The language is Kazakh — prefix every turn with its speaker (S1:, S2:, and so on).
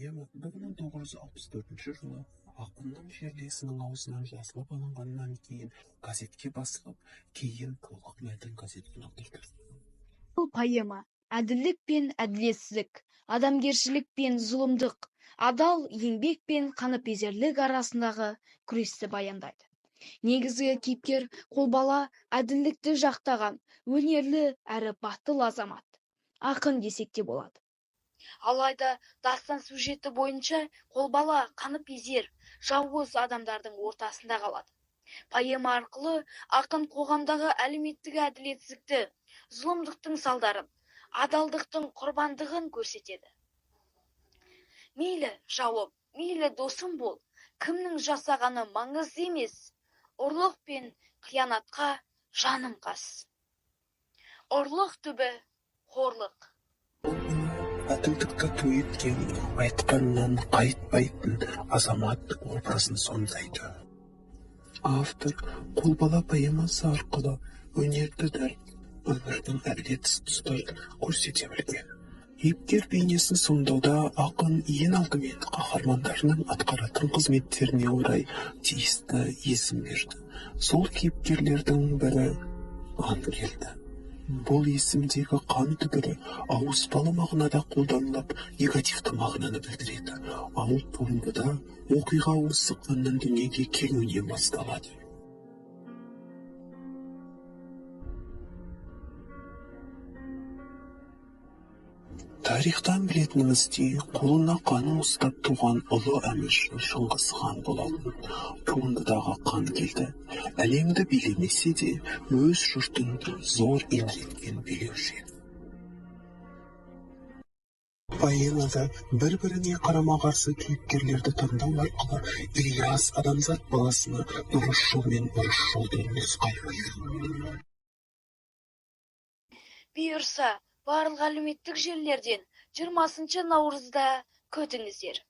S1: Поэма 1964 жылы ақынның жерлесінің аузынан жазылып алынғаннан кейін газетке басылып, кейін толық мәтін газетке қалдырды.
S2: Бұл поэма әділдік пен әділетсіздік, адамгершілік пен зұлымдық, адал еңбек пен қаныпезерлік арасындағы күресті баяндайды. Негізгі кейіпкер қолбала әділдікті жақтаған, өнерлі әрі батыл азамат. Ақын десек те болады. Алайда дастан сюжеті бойынша қолбала қаныпезер, жауыз адамдардың ортасында қалады. Поэма арқылы ақын қоғамдағы әлеуметтік әділетсіздікті, зұлымдықтың салдарын, адалдықтың құрбандығын көрсетеді. Мейлі жауым, мейлі досым бол, кімнің жасағаны маңызды емес, ұрлық пен қиянатқа жаным қас. Ұрлық түбі қорлық.
S1: Әділдікті ту еткен, айтқаннан қайтпайтын азамат образын сомдайды. Автор қолбала поэмасы арқылы өнерді дәл өмірдің әділетсіз тұстарын көрсете білген. Кейіпкер бейнесін сомдауда ақын ең алдымен қаһармандарының атқаратын қызметтеріне орай тиісті есім берді. Сол кейіпкерлердің бірі Ангелді. Бұл есімдегі қан түбірі ауыспалы мағынада қолданылып, негативті мағынаны білдіреді. Ал туындыда оқиға осы қанның дүниеге келуінен басталады. Тарихтан білетініміздей, қолына қанын ұстап туған ұлы әмір Шыңғыс хан болатын. Туындыдағы қан келді. Әлемді билемесе де, өз жұртын зор елдеткен билеуші. Поэмада бір-біріне қарама-қарсы кейіпкерлерді таңдау арқылы Ильяс адамзат баласына дұрыс жол мен бұрыс жолды нұсқайды.
S2: Бұйырса, барлық әлеуметтік желілерден 20 наурызда күтіңіздер.